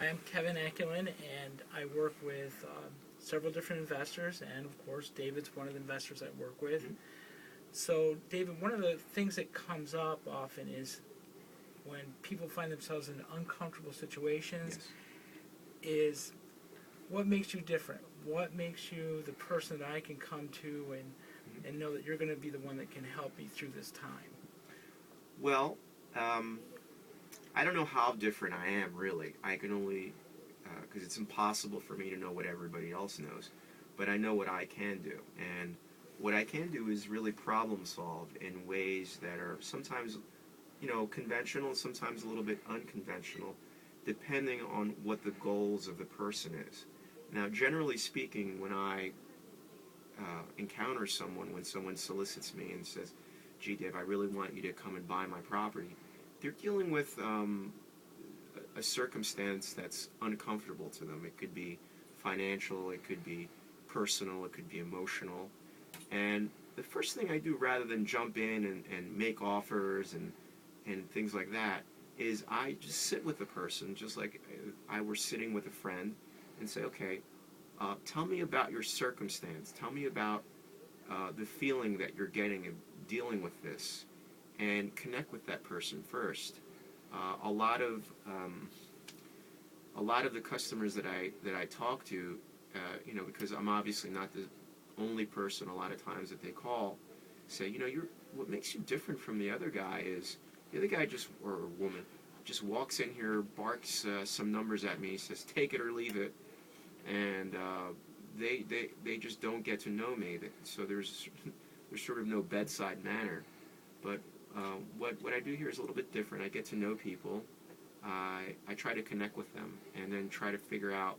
I am Kevin Akulin, and I work with several different investors, and of course, David's one of the investors I work with. Mhm. So, David, one of the things that comes up often is when people find themselves in uncomfortable situations, Yes. is what makes you different? What makes you the person that I can come to Mhm. and know that you're going to be the one that can help me through this time? Well, um, I don't know how different I am, really. I can only, because it's impossible for me to know what everybody else knows, but I know what I can do. And what I can do is really problem solve in ways that are sometimes, conventional, sometimes a little bit unconventional, depending on what the goals of the person is. Now, generally speaking, when I encounter someone, when someone solicits me and says, "Gee, Dave, I really want you to come and buy my property," they're dealing with a circumstance that's uncomfortable to them. It could be financial, it could be personal, it could be emotional. And the first thing I do, rather than jump in and make offers and things like that, is I just sit with the person, just like I were sitting with a friend, and say, okay, tell me about your circumstance. Tell me about the feeling that you're getting and dealing with this, and connect with that person first. Uh, a lot of um, a lot of the customers that I talk to, because I'm obviously not the only person. A lot of times that they call, say, you're what makes you different from the other guy is the other guy just or a woman just walks in here, barks some numbers at me, says take it or leave it, and they just don't get to know me. So there's sort of no bedside manner. But what I do here is a little bit different. I get to know people. I try to connect with them and then try to figure out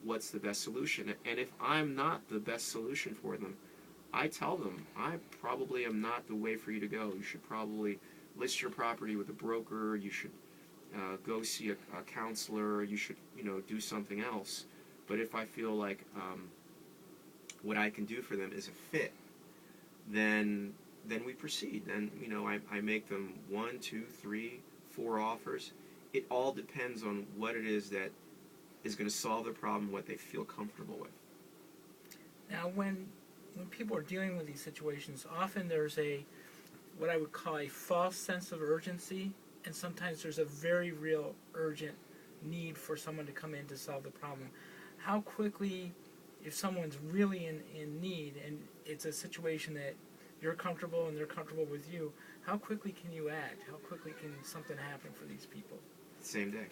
what's the best solution. And if I'm not the best solution for them, I tell them I probably am not the way for you to go. You should probably list your property with a broker. You should go see a counselor. You should do something else. But if I feel like what I can do for them is a fit, then we proceed. Then I make them one, two, three, four offers. It all depends on what it is that is going to solve the problem, what they feel comfortable with. Now, when people are dealing with these situations, often there's a what I would call a false sense of urgency, and sometimes there's a very real urgent need for someone to come in to solve the problem. How quickly, if someone's really in need and it's a situation that you're comfortable and they're comfortable with you, how quickly can you act? How quickly can something happen for these people? Same day.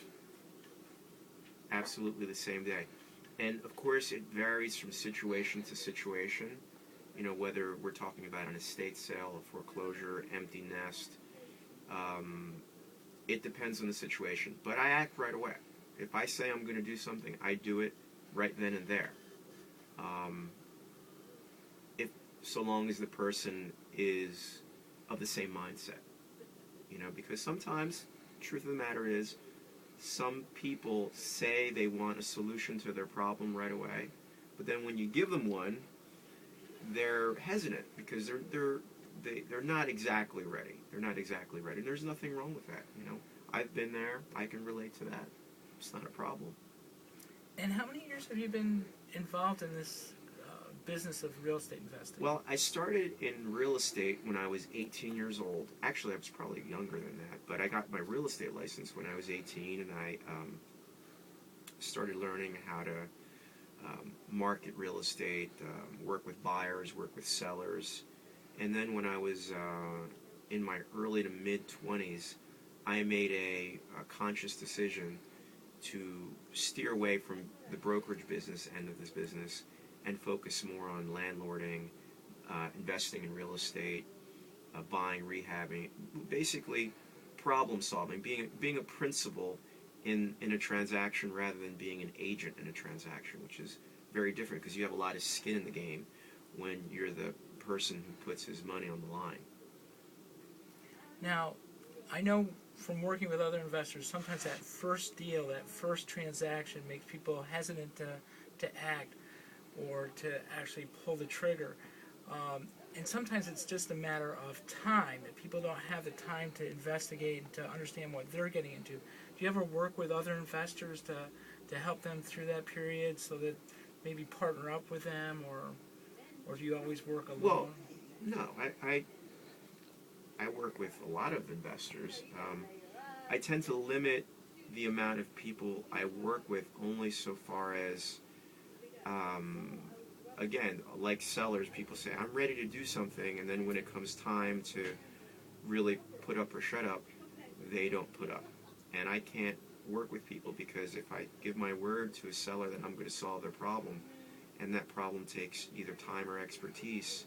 Absolutely the same day. And of course, it varies from situation to situation. Whether we're talking about an estate sale, a foreclosure, empty nest. Um, it depends on the situation. But I act right away. If I say I'm going to do something, I do it right then and there. Um, if so long as the person is of the same mindset, because sometimes, truth of the matter is, some people say they want a solution to their problem right away, but then when you give them one, they're hesitant because they're not exactly ready. They're not exactly ready. And there's nothing wrong with that. I've been there. I can relate to that. It's not a problem. And how many years have you been involved in this business of real estate investing? Well, I started in real estate when I was 18 years old. Actually, I was probably younger than that, but I got my real estate license when I was 18, and I started learning how to market real estate, work with buyers, work with sellers. And then when I was in my early to mid 20s, I made a conscious decision to steer away from the brokerage business end of this business and focus more on landlording, investing in real estate, buying, rehabbing, basically problem solving, being a principal in a transaction rather than being an agent in a transaction, which is very different because you have a lot of skin in the game when you're the person who puts his money on the line. Now, I know from working with other investors, sometimes that first deal, that first transaction makes people hesitant to act or to actually pull the trigger. And sometimes it's just a matter of time, that people don't have the time to investigate and to understand what they're getting into. you ever work with other investors to help them through that period, so that maybe partner up with them, or do you always work alone? Well, no, I work with a lot of investors. I tend to limit the amount of people I work with only so far as, again, like sellers, people say, I'm ready to do something, and then when it comes time to really put up or shut up, they don't put up. And I can't work with people, because if I give my word to a seller that I'm going to solve their problem, and that problem takes either time or expertise,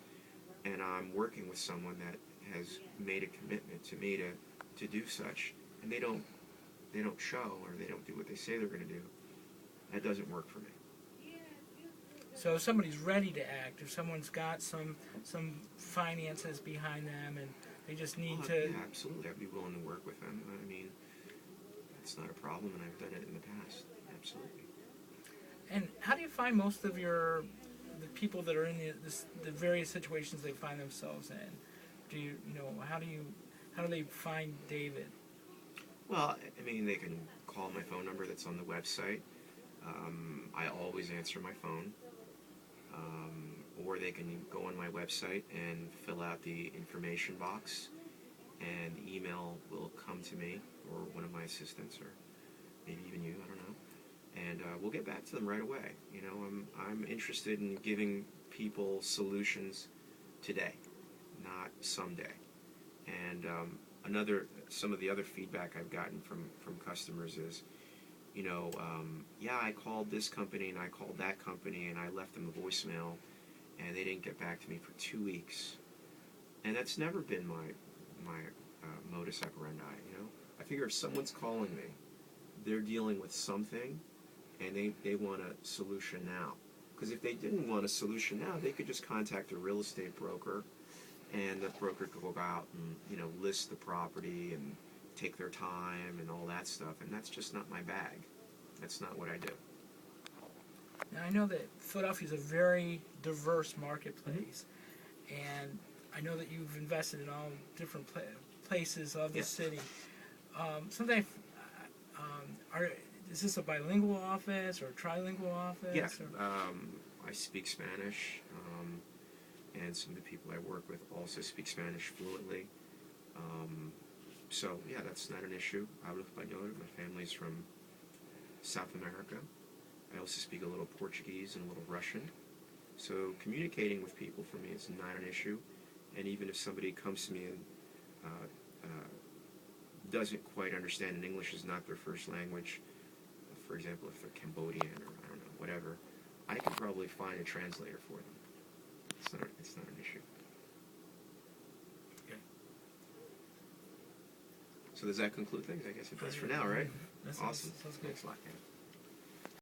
and I'm working with someone that has made a commitment to me to do such, and they don't show, or they don't do what they say they're going to do, that doesn't work for me. So if somebody's ready to act, if someone's got some finances behind them, and they just need to... Yeah, absolutely. I'd be willing to work with them. I mean, it's not a problem, and I've done it in the past. Absolutely. And how do you find most of the people that are in the various situations they find themselves in? How do they find David? Well, I mean, they can call my phone number that's on the website. I always answer my phone. Or they can go on my website and fill out the information box, and the email will come to me, or one of my assistants, or maybe even you, I don't know. And we'll get back to them right away. You know, I'm interested in giving people solutions today, not someday. And some of the other feedback I've gotten from customers is, yeah, I called this company and I called that company and I left them a voicemail, and they didn't get back to me for 2 weeks. And that's never been my modus operandi. I figure if someone's calling me, they're dealing with something, and they want a solution now. Because if they didn't want a solution now, they could just contact a real estate broker, and the broker could go out and list the property and take their time and all that stuff. And that's just not my bag. That's not what I do. Now, I know that Philadelphia is a very diverse marketplace, and I know that you've invested in all different places of the city. Sometimes, is this a bilingual office or a trilingual office? Yeah, I speak Spanish, and some of the people I work with also speak Spanish fluently. So, yeah, that's not an issue. Hablo español. My family's from South America. I also speak a little Portuguese and a little Russian. So communicating with people for me is not an issue. And even if somebody comes to me and doesn't quite understand, and English is not their first language, for example, if they're Cambodian or I don't know, whatever, I can probably find a translator for them. It's not an issue. Okay. So does that conclude things? I guess it does for now, right? That Awesome. sounds good. Thanks a lot, man.